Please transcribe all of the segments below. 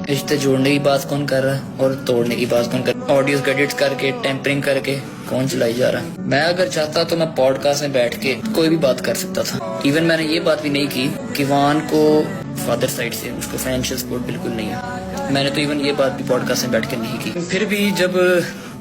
رشتے جوڑنے کی بات کون کر رہا ہے اور توڑنے کی بات کون کر رہا ہے؟ آڈیوز ایڈٹ کر کے ٹیمپرنگ کر کے کون چلائی جا رہا ہے؟ میں اگر چاہتا تو میں پوڈ کاسٹ میں بیٹھ کے کوئی بھی بات کر سکتا تھا. ایون میں نے یہ بات بھی نہیں کی کہ وان کو فادر سائڈ سے اس کو فائنینشیل سپورٹ بالکل نہیں ہے. میں نے تو ایون یہ بات بھی پوڈ کاسٹ میں بیٹھ کے نہیں کی. پھر بھی جب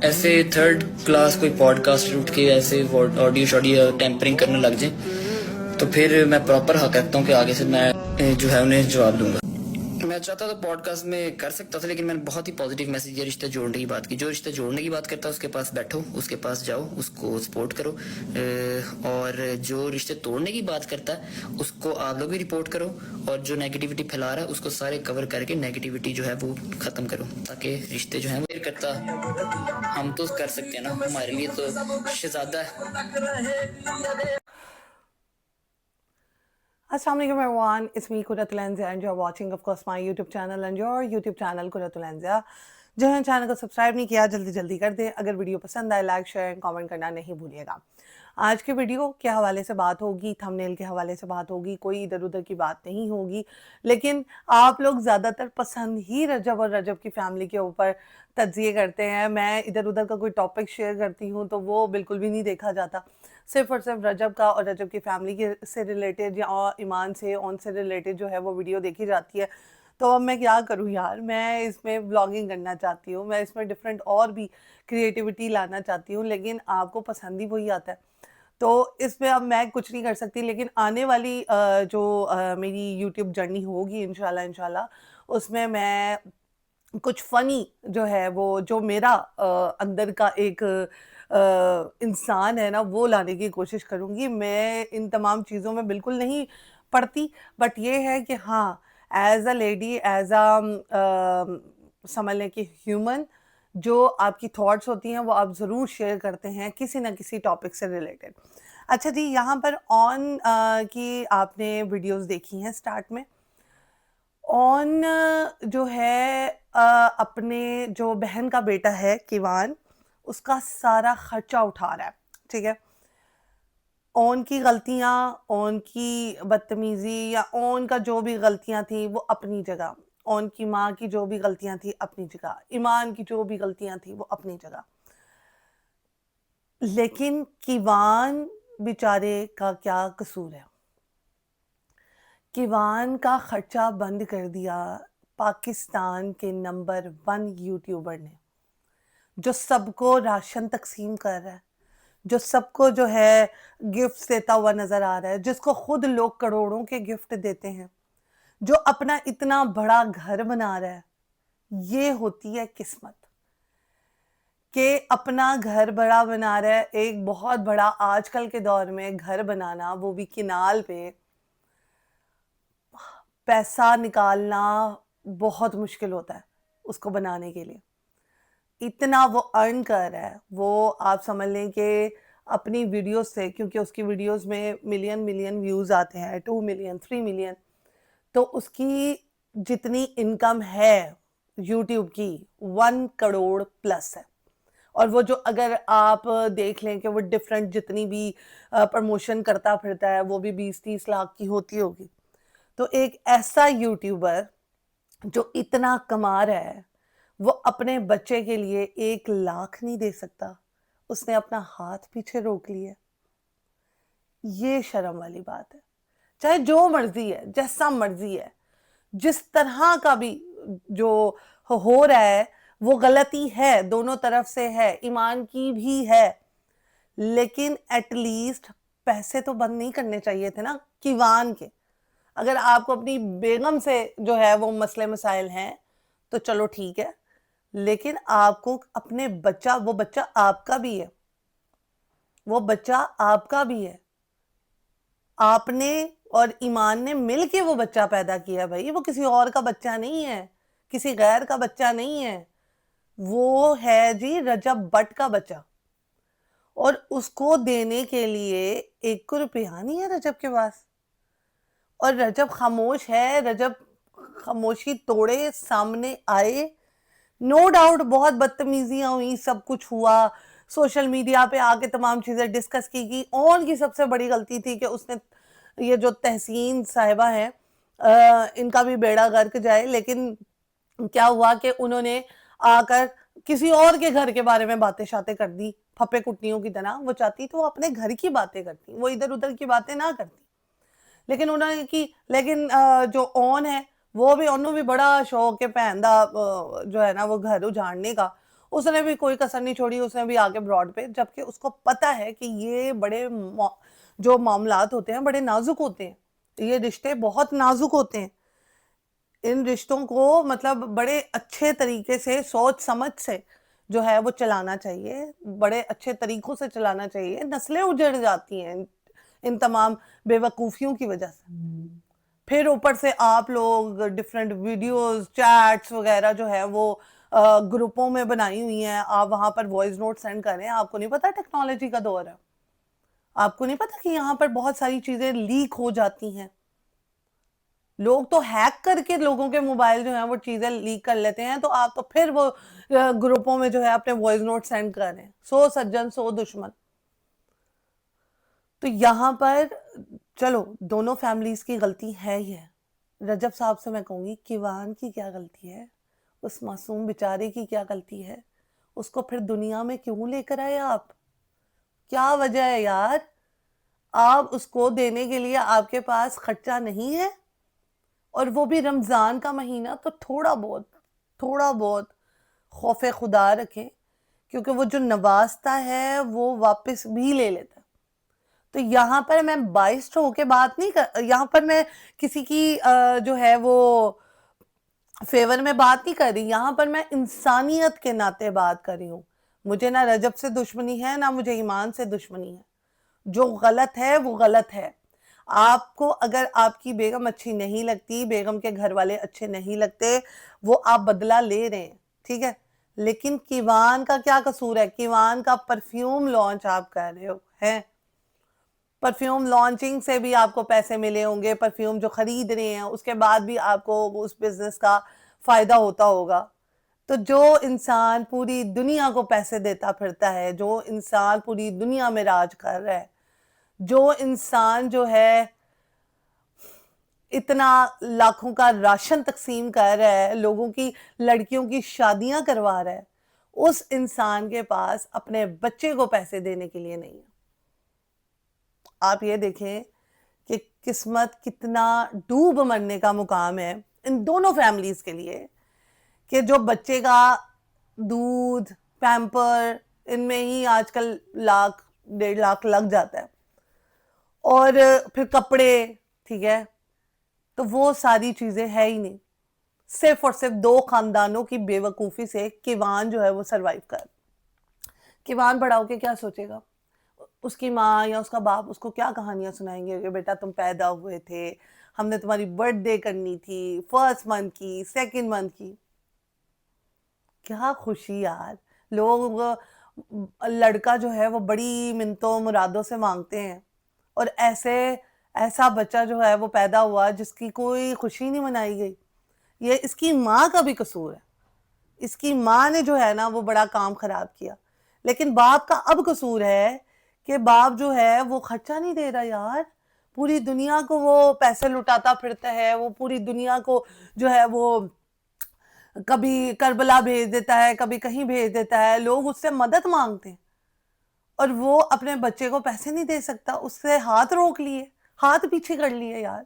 ایسے تھرڈ کلاس کوئی پوڈ کاسٹ اٹھ کے ایسے آڈیو ٹیمپرنگ کرنے لگ جائیں تو پھر میں پراپر حق رکھتا ہوں کہ آگے سے میں جو ہے انہیں جواب دوں گا. میں چاہتا تھا پوڈ کاسٹ میں کر سکتا تھا، لیکن میں نے بہت ہی پازیٹیو میسج یہ رشتہ جوڑنے کی بات کی. جو رشتہ جوڑنے کی بات کرتا ہے اس کے پاس بیٹھو، اس کے پاس جاؤ، اس کو سپورٹ کرو، اور جو رشتے توڑنے کی بات کرتا ہے اس کو آپ لوگ بھی رپورٹ کرو، اور جو نیگیٹیوٹی پھیلا رہا ہے اس کو سارے کور کر کے نیگیٹیوٹی جو ہے وہ ختم کرو، تاکہ رشتے جو ہیں وہ کرتا. ہم تو کر سکتے ہیں نا، ہمارے لیے تو شہزادہ ہے. Assalamu alaikum everyone, it's me Kurat Lenzia and you're watching of course my YouTube channel and your YouTube channel Kurat Lenzia. جنہوں نے چینل کو سبسکرائب نہیں کیا جلدی جلدی کر دیں. اگر ویڈیو پسند آئے لائک شیئر اینڈ کامنٹ کرنا نہیں بھولیے گا. آج کے ویڈیو کے حوالے سے بات ہوگی، تھمبنیل کے حوالے سے بات ہوگی، کوئی ادھر ادھر کی بات نہیں ہوگی، لیکن آپ لوگ زیادہ تر پسند ہی رجب اور رجب کی فیملی کے اوپر تجزیے کرتے ہیں. میں ادھر ادھر کا کوئی ٹاپک شیئر کرتی ہوں تو وہ بالکل بھی نہیں دیکھا جاتا. صرف اور صرف رجب کا اور رجب کی فیملی کے سے ریلیٹڈ یا ایمان سے اون سے ریلیٹڈ جو ہے وہ ویڈیو دیکھی جاتی ہے. تو اب میں کیا کروں یار، میں اس میں بلاگنگ کرنا چاہتی ہوں، میں اس میں ڈفرینٹ اور بھی کریٹیوٹی لانا چاہتی ہوں، لیکن آپ کو پسند ہی وہی آتا ہے. تو اس میں اب میں کچھ نہیں کر سکتی، لیکن آنے والی جو میری یوٹیوب جرنی ہوگی انشاءاللہ اس میں کچھ فنی جو ہے وہ جو میرا اندر کا ایک انسان ہے نا وہ لانے کی کوشش کروں گی. میں ان تمام چیزوں میں بالکل نہیں پڑتی، بٹ یہ ہے کہ ہاں as a lady, as a سمجھ لیں کہ ہیومن، جو آپ کی تھاٹس ہوتی ہیں وہ آپ ضرور شیئر کرتے ہیں کسی نہ کسی ٹاپک سے ریلیٹڈ. اچھا جی، یہاں پر آن کی آپ نے ویڈیوز دیکھی ہیں. سٹارٹ میں آن جو ہے اپنے جو بہن کا بیٹا ہے کیوان، اس کا سارا خرچہ اٹھا رہا ہے، ٹھیک ہے. اون کی غلطیاں، اون کی بدتمیزی یا اون کا جو بھی غلطیاں تھیں وہ اپنی جگہ، اون کی ماں کی جو بھی غلطیاں تھیں اپنی جگہ، ایمان کی جو بھی غلطیاں تھیں وہ اپنی جگہ. لیکن کیوان بیچارے کا کیا قصور ہے؟ کیوان کا خرچہ بند کر دیا پاکستان کے نمبر 1 یوٹیوبر نے، جو سب کو راشن تقسیم کر رہا ہے، جو سب کو جو ہے گفٹ دیتا ہوا نظر آ رہا ہے، جس کو خود لوگ کروڑوں کے گفٹ دیتے ہیں، جو اپنا اتنا بڑا گھر بنا رہا ہے. یہ ہوتی ہے قسمت کہ اپنا گھر بڑا بنا رہا ہے. ایک بہت بڑا آج کل کے دور میں گھر بنانا، وہ بھی کنال پہ، پیسہ نکالنا بہت مشکل ہوتا ہے اس کو بنانے کے لیے. اتنا وہ ارن کر رہا ہے، وہ آپ سمجھ لیں کہ اپنی ویڈیوز سے، کیونکہ اس کی ویڈیوز میں ملین ویوز آتے ہیں، 2 ملین 3 ملین، تو اس کی جتنی انکم ہے یوٹیوب کی 1 کروڑ پلس ہے. اور وہ جو اگر آپ دیکھ لیں کہ وہ ڈفرینٹ جتنی بھی پروموشن کرتا پھرتا ہے وہ بھی 20-30 لاکھ کی ہوتی ہوگی. تو ایک ایسا یوٹیوبر جو اتنا کما رہا ہے، وہ اپنے بچے کے لیے 1 لاکھ نہیں دے سکتا. اس نے اپنا ہاتھ پیچھے روک لیا. یہ شرم والی بات ہے. چاہے جو مرضی ہے، جیسا مرضی ہے، جس طرح کا بھی جو ہو رہا ہے وہ غلطی ہے، دونوں طرف سے ہے، ایمان کی بھی ہے، لیکن ایٹ لیسٹ پیسے تو بند نہیں کرنے چاہیے تھے نا کیوان کے. اگر آپ کو اپنی بیگم سے جو ہے وہ مسئلے مسائل ہیں تو چلو ٹھیک ہے، لیکن آپ کو اپنے بچہ، وہ بچہ آپ کا بھی ہے، وہ بچہ آپ کا بھی ہے، آپ نے اور ایمان نے مل کے وہ بچہ پیدا کیا. بھائی وہ کسی اور کا بچہ نہیں ہے، کسی غیر کا بچہ نہیں ہے، وہ ہے جی رجب بٹ کا بچہ. اور اس کو دینے کے لیے 1 روپیہ نہیں ہے رجب کے پاس، اور رجب خاموش ہے. رجب خاموشی توڑے، سامنے آئے. نو ڈاؤٹ بہت بدتمیزیاں ہوئی، سب کچھ ہوا، سوشل میڈیا پہ آ کے تمام چیزیں ڈسکس کی گئی. اون کی سب سے بڑی غلطی تھی کہ اس نے یہ جو تحسین صاحبہ ہیں ان کا بھی بیڑا غرق جائے، لیکن کیا ہوا کہ انہوں نے آ کر کسی اور کے گھر کے بارے میں باتیں شاتیں کر دی پھپے کٹنیوں کی طرح. وہ چاہتی تو وہ اپنے گھر کی باتیں کرتی, وہ ادھر ادھر کی باتیں نہ کرتی, لیکن انہوں نے کی. لیکن جو اون ہے وہ بھی, انہوں بھی بڑا شوق ہے بھین دا جو ہے نا وہ گھر اجاڑنے کا. اس نے بھی کوئی کسر نہیں چھوڑی, اس نے بھی آگے براڈ پہ, جبکہ اس کو پتا ہے کہ یہ بڑے جو معاملات ہوتے ہیں بڑے نازک ہوتے ہیں, یہ رشتے بہت نازک ہوتے ہیں. ان رشتوں کو مطلب بڑے اچھے طریقے سے سوچ سمجھ سے جو ہے وہ چلانا چاہیے, بڑے اچھے طریقوں سے چلانا چاہیے. نسلیں اجڑ جاتی ہیں ان تمام بے وقوفیوں کی وجہ سے. پھر اوپر سے آپ لوگ ڈفرینٹ ویڈیوز چیٹس وغیرہ جو ہے وہ گروپوں میں بنائی ہوئی ہیں, آپ وہاں پر وائس نوٹ سینڈ کریں. آپ کو نہیں پتا ٹیکنالوجی کا دور ہے, آپ کو نہیں پتا کہ یہاں پر بہت ساری چیزیں لیک ہو جاتی ہیں. لوگ تو ہیک کر کے لوگوں کے موبائل جو ہیں وہ چیزیں لیک کر لیتے ہیں, تو آپ تو پھر وہ گروپوں میں جو ہے اپنے وائس نوٹ سینڈ کر رہے ہیں. 100 سجن 100 دشمن. تو یہاں پر چلو دونوں فیملیز کی غلطی ہے ہی ہے. رجب صاحب سے میں کہوں گی کیوان کی کیا غلطی ہے, اس معصوم بیچارے کی کیا غلطی ہے, اس کو پھر دنیا میں کیوں لے کر آئے آپ؟ کیا وجہ ہے یار؟ آپ اس کو دینے کے لیے آپ کے پاس خرچہ نہیں ہے, اور وہ بھی رمضان کا مہینہ, تو تھوڑا بہت خوف خدا رکھیں, کیونکہ وہ جو نوازتا ہے وہ واپس بھی لے لیتا. تو یہاں پر میں بائسڈ ہو کے بات نہیں کر, یہاں پر میں کسی کی جو ہے وہ فیور میں بات نہیں کر رہی, یہاں پر میں انسانیت کے ناطے بات کر رہی ہوں. مجھے نہ رجب سے دشمنی ہے, نہ مجھے ایمان سے دشمنی ہے. جو غلط ہے وہ غلط ہے. آپ کو اگر آپ کی بیگم اچھی نہیں لگتی, بیگم کے گھر والے اچھے نہیں لگتے, وہ آپ بدلہ لے رہے ہیں, ٹھیک ہے. لیکن کیوان کا کیا قصور ہے؟ کیوان کا پرفیوم لانچ آپ کر رہے ہو ہے, پرفیوم لانچنگ سے بھی آپ کو پیسے ملے ہوں گے, پرفیوم جو خرید رہے ہیں اس کے بعد بھی آپ کو اس بزنس کا فائدہ ہوتا ہوگا. تو جو انسان پوری دنیا کو پیسے دیتا پھرتا ہے, جو انسان پوری دنیا میں راج کر رہا ہے, جو انسان جو ہے اتنا لاکھوں کا راشن تقسیم کر رہا ہے, لوگوں کی لڑکیوں کی شادیاں کروا رہا ہے, اس انسان کے پاس اپنے بچے کو پیسے دینے کے لیے نہیں ہے. آپ یہ دیکھیں کہ قسمت کتنا ڈوب مرنے کا مقام ہے ان دونوں فیملیز کے لیے, کہ جو بچے کا دودھ پیمپر ان میں ہی آج کل 1.5 لاکھ لگ جاتا ہے, اور پھر کپڑے, ٹھیک ہے. تو وہ ساری چیزیں ہے ہی نہیں. صرف اور صرف 2 خاندانوں کی بے وقوفی سے کیوان جو ہے وہ سروائیو کر. کیوان بڑا ہو کے کیا سوچے گا؟ اس کی ماں یا اس کا باپ اس کو کیا کہانیاں سنائیں گے کہ بیٹا تم پیدا ہوئے تھے, ہم نے تمہاری برتھ ڈے کرنی تھی, 1st منتھ کی, 2nd منتھ کی. کیا خوشی یار. لوگ لڑکا جو ہے وہ بڑی منتوں مرادوں سے مانگتے ہیں, اور ایسا بچہ جو ہے وہ پیدا ہوا جس کی کوئی خوشی نہیں منائی گئی. یہ اس کی ماں کا بھی قصور ہے, اس کی ماں نے جو ہے نا وہ بڑا کام خراب کیا. لیکن باپ کا اب قصور ہے کہ باپ جو ہے وہ خرچہ نہیں دے رہا یار. پوری دنیا کو وہ پیسے لٹاتا پھرتا ہے, وہ پوری دنیا کو جو ہے وہ کبھی کربلا بھیج دیتا ہے, کبھی کہیں بھیج دیتا ہے, لوگ اس سے مدد مانگتے ہیں, اور وہ اپنے بچے کو پیسے نہیں دے سکتا. اس سے ہاتھ روک لیے, ہاتھ پیچھے کر لیے یار.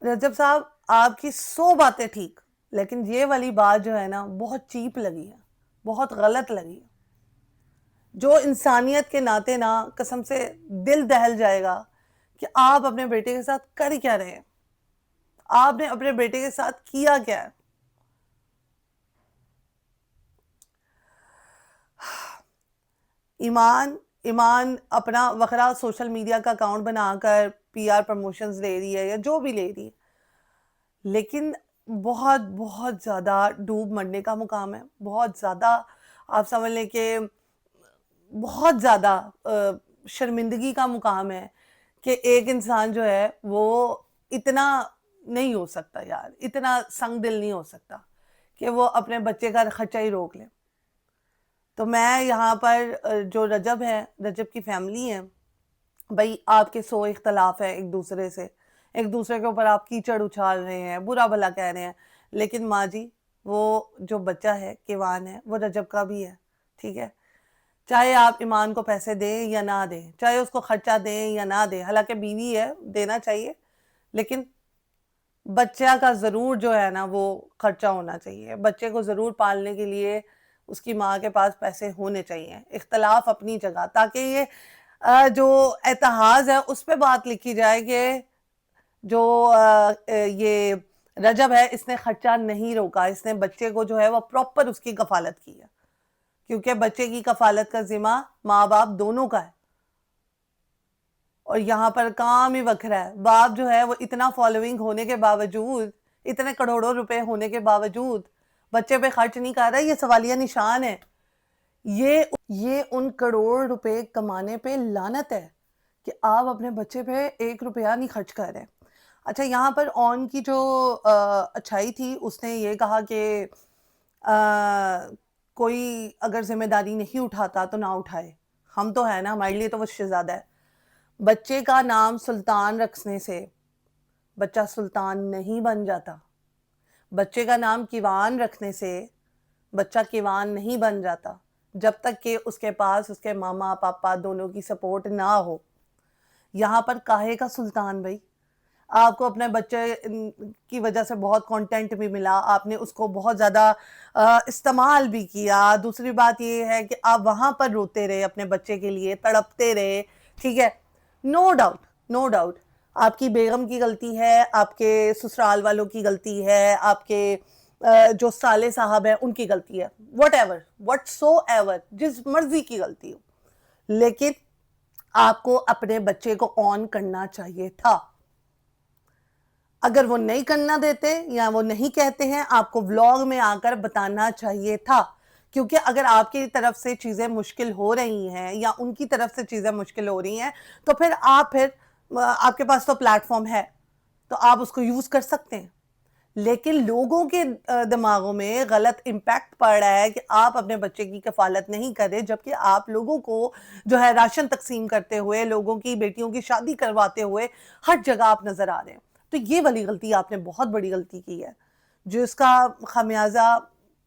رجب صاحب آپ کی 100 باتیں ٹھیک, لیکن یہ والی بات جو ہے نا بہت چیپ لگی ہے, بہت غلط لگی ہے. جو انسانیت کے ناطے نا قسم سے دل دہل جائے گا کہ آپ اپنے بیٹے کے ساتھ کر کیا رہے ہیں, آپ نے اپنے بیٹے کے ساتھ کیا کیا ہے. ایمان اپنا وقرا سوشل میڈیا کا اکاؤنٹ بنا کر پی آر پروموشنز لے رہی ہے یا جو بھی لے رہی ہے, لیکن بہت بہت زیادہ ڈوب مرنے کا مقام ہے. بہت زیادہ آپ سمجھ لیں کہ بہت زیادہ شرمندگی کا مقام ہے کہ ایک انسان جو ہے وہ اتنا نہیں ہو سکتا یار, اتنا سنگ دل نہیں ہو سکتا کہ وہ اپنے بچے کا خرچہ ہی روک لے. تو میں یہاں پر جو رجب ہے, رجب کی فیملی ہے, بھائی آپ کے 100 اختلاف ہے ایک دوسرے سے, ایک دوسرے کے اوپر آپ کیچڑ اچھال رہے ہیں, برا بھلا کہہ رہے ہیں. لیکن ماں جی وہ جو بچہ ہے کیوان ہے وہ رجب کا بھی ہے, ٹھیک ہے. چاہے آپ ایمان کو پیسے دیں یا نہ دیں, چاہے اس کو خرچہ دیں یا نہ دیں, حالانکہ بیوی ہے دینا چاہیے, لیکن بچہ کا ضرور جو ہے نا وہ خرچہ ہونا چاہیے. بچے کو ضرور پالنے کے لیے اس کی ماں کے پاس پیسے ہونے چاہیے. اختلاف اپنی جگہ, تاکہ یہ جو اتحاد ہے اس پہ بات لکھی جائے کہ جو یہ رجب ہے اس نے خرچہ نہیں روکا, اس نے بچے کو جو ہے وہ پراپر اس کی کفالت کی ہے, کیونکہ بچے کی کفالت کا ذمہ ماں باپ دونوں کا ہے. اور یہاں پر کام ہی وکھرا ہے. باپ جو ہے وہ اتنا فالوئنگ ہونے کے باوجود, اتنے کروڑوں روپے ہونے کے باوجود بچے پہ خرچ نہیں کر رہا. یہ سوالیہ نشان ہے. یہ ان کروڑ روپے کمانے پہ لعنت ہے کہ آپ اپنے بچے پہ 1 روپیہ نہیں خرچ کر رہے. اچھا, یہاں پر اون کی جو اچھائی تھی, اس نے یہ کہا کہ کوئی اگر ذمہ داری نہیں اٹھاتا تو نہ اٹھائے. ہم تو ہے نا, ہمارے لیے تو وہ شہزادہ ہے. بچے کا نام سلطان رکھنے سے بچہ سلطان نہیں بن جاتا. بچے کا نام کیوان رکھنے سے بچہ کیوان نہیں بن جاتا, جب تک کہ اس کے پاس اس کے ماما پاپا دونوں کی سپورٹ نہ ہو. یہاں پر کاہے کا سلطان بھائی؟ آپ کو اپنے بچے کی وجہ سے بہت کانٹینٹ بھی ملا, آپ نے اس کو بہت زیادہ استعمال بھی کیا. دوسری بات یہ ہے کہ آپ وہاں پر روتے رہے اپنے بچے کے لیے, تڑپتے رہے, ٹھیک ہے. نو ڈاؤٹ آپ کی بیگم کی غلطی ہے, آپ کے سسرال والوں کی غلطی ہے, آپ کے جو سالے صاحب ہیں ان کی غلطی ہے, وٹ سو ایور, جس مرضی کی غلطی ہو, لیکن آپ کو اپنے بچے کو آن کرنا چاہیے تھا. اگر وہ نہیں کرنا دیتے یا وہ نہیں کہتے ہیں, آپ کو ولاگ میں آ کر بتانا چاہیے تھا. کیونکہ اگر آپ کی طرف سے چیزیں مشکل ہو رہی ہیں یا ان کی طرف سے چیزیں مشکل ہو رہی ہیں, تو پھر آپ کے پاس تو پلیٹ فارم ہے, تو آپ اس کو یوز کر سکتے ہیں. لیکن لوگوں کے دماغوں میں غلط امپیکٹ پڑ رہا ہے کہ آپ اپنے بچے کی کفالت نہیں کرے, جبکہ آپ لوگوں کو جو ہے راشن تقسیم کرتے ہوئے, لوگوں کی بیٹیوں کی شادی کرواتے ہوئے ہر جگہ آپ نظر آ رہے ہیں. تو یہ والی غلطی آپ نے بہت بڑی غلطی کی ہے, جو اس کا خمیازہ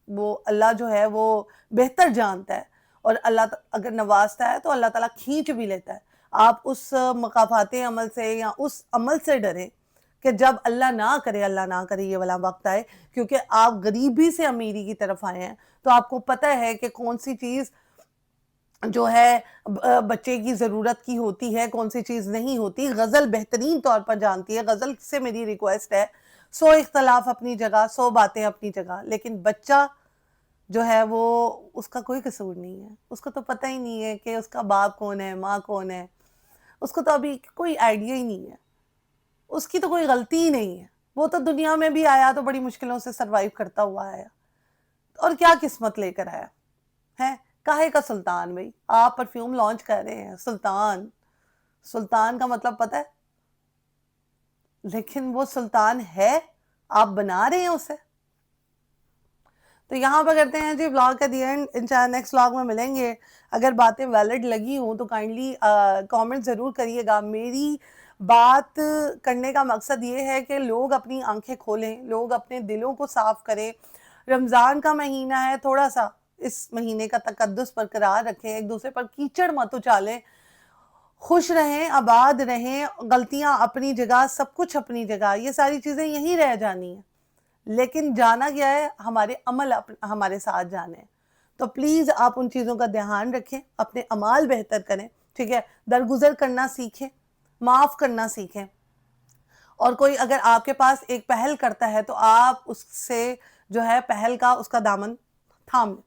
وہ اللہ جو ہے وہ بہتر جانتا ہے. اور اللہ اگر نوازتا ہے تو اللہ تعالیٰ کھینچ بھی لیتا ہے. آپ اس مقافات عمل سے یا اس عمل سے ڈریں کہ جب اللہ نہ کرے یہ والا وقت آئے, کیونکہ آپ غریبی سے امیری کی طرف آئے ہیں, تو آپ کو پتہ ہے کہ کون سی چیز جو ہے بچے کی ضرورت کی ہوتی ہے, کون سی چیز نہیں ہوتی. غزل بہترین طور پر جانتی ہے. غزل سے میری ریکویسٹ ہے, 100 اختلاف اپنی جگہ, 100 باتیں اپنی جگہ, لیکن بچہ جو ہے وہ اس کا کوئی قصور نہیں ہے. اس کو تو پتہ ہی نہیں ہے کہ اس کا باپ کون ہے, ماں کون ہے. اس کو تو ابھی کوئی آئیڈیا ہی نہیں ہے. اس کی تو کوئی غلطی ہی نہیں ہے. وہ تو دنیا میں بھی آیا تو بڑی مشکلوں سے سروائیو کرتا ہوا آیا, اور کیا قسمت لے کر آیا ہے. کاہے کا سلطان بھائی؟ آپ پرفیوم لانچ کر رہے ہیں, سلطان کا مطلب پتہ ہے, لیکن وہ سلطان ہے, آپ بنا رہے ہیں اسے. تو یہاں پہ کرتے ہیں جی ولاگ کا دی اینڈ. انشاءاللہ نیکسٹ ولاگ میں ملیں گے. اگر باتیں ویلڈ لگی ہوں تو کائنڈلی کامنٹ ضرور کریے گا. میری بات کرنے کا مقصد یہ ہے کہ لوگ اپنی آنکھیں کھولیں, لوگ اپنے دلوں کو صاف کریں. رمضان کا مہینہ ہے, تھوڑا سا اس مہینے کا تقدس برقرار رکھیں, ایک دوسرے پر کیچڑ مت اچالیں, خوش رہیں, آباد رہیں. غلطیاں اپنی جگہ, سب کچھ اپنی جگہ, یہ ساری چیزیں یہیں رہ جانی ہیں, لیکن جانا کیا ہے, ہمارے عمل ہمارے ساتھ جانے ہیں. تو پلیز آپ ان چیزوں کا دھیان رکھیں, اپنے اعمال بہتر کریں, ٹھیک ہے. درگزر کرنا سیکھیں, معاف کرنا سیکھیں. اور کوئی اگر آپ کے پاس ایک پہل کرتا ہے تو آپ اس سے جو ہے پہل کا اس کا دامن تھام لیں.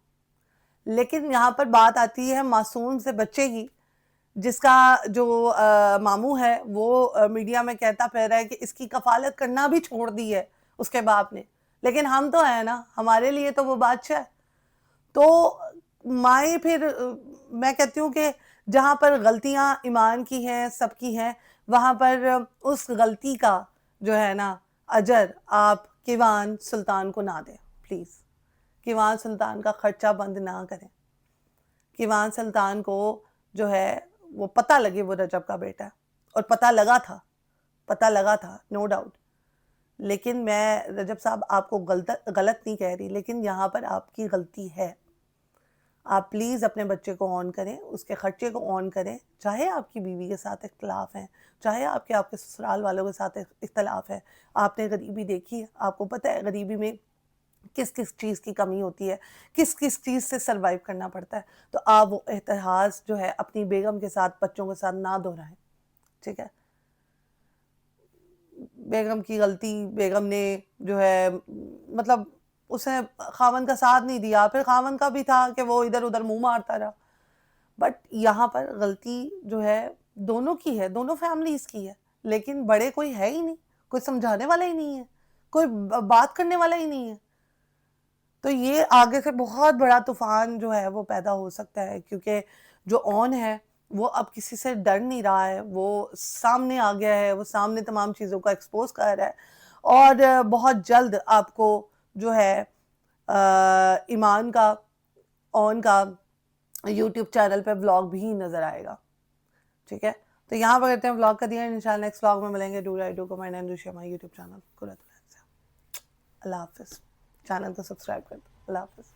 لیکن یہاں پر بات آتی ہے معصوم سے بچے کی, جس کا جو ماموں ہے وہ میڈیا میں کہتا پھر رہا ہے کہ اس کی کفالت کرنا بھی چھوڑ دی ہے اس کے باپ نے. لیکن ہم تو ہیں نا, ہمارے لیے تو وہ بادشاہ ہے. تو مائیں پھر میں کہتی ہوں کہ جہاں پر غلطیاں ایمان کی ہیں, سب کی ہیں, وہاں پر اس غلطی کا جو ہے نا اجر آپ کیوان سلطان کو نہ دیں پلیز. کیوان سلطان کا خرچہ بند نہ کریں. کیوان سلطان کو جو ہے وہ پتہ لگے وہ رجب کا بیٹا ہے, اور پتہ لگا تھا, پتہ لگا تھا نو ڈاؤٹ، لیکن میں رجب صاحب آپ کو غلط نہیں کہہ رہی، لیکن یہاں پر آپ کی غلطی ہے. آپ پلیز اپنے بچے کو آن کریں، اس کے خرچے کو آن کریں، چاہے آپ کی بیوی کے ساتھ اختلاف ہیں، چاہے آپ کے سسرال والوں کے ساتھ اختلاف ہے. آپ نے غریبی دیکھی ہے، آپ کو پتہ ہے غریبی میں کس کس چیز کی کمی ہوتی ہے، کس کس چیز سے سروائیو کرنا پڑتا ہے. تو آپ وہ احتراز جو ہے اپنی بیگم کے ساتھ بچوں کے ساتھ نہ دہرائیں. ٹھیک ہے، بیگم کی غلطی، بیگم نے جو ہے مطلب اس نے خاوند کا ساتھ نہیں دیا، پھر خاوند کا بھی تھا کہ وہ ادھر ادھر منہ مارتا رہا. بٹ یہاں پر غلطی جو ہے دونوں کی ہے، دونوں فیملیز کی ہے، لیکن بڑے کوئی ہے ہی نہیں، کوئی سمجھانے والا ہی نہیں ہے، کوئی بات کرنے والا ہی نہیں ہے. تو یہ آگے سے بہت بڑا طوفان جو ہے وہ پیدا ہو سکتا ہے، کیونکہ جو آن ہے وہ اب کسی سے ڈر نہیں رہا ہے، وہ سامنے آ گیا ہے، وہ سامنے تمام چیزوں کا ایکسپوز کر رہا ہے. اور بہت جلد آپ کو جو ہے ایمان کا آن کا یوٹیوب چینل پہ ولاگ بھی نظر آئے گا. ٹھیک ہے، تو یہاں پر کرتے ہیں ولاگ کا دیا. انشاءاللہ نیکسٹ ولاگ میں ملیں گے. Do comment and share my YouTube channel. اللہ حافظ. چینل کو سبسکرائب کر دو. اللہ حافظ.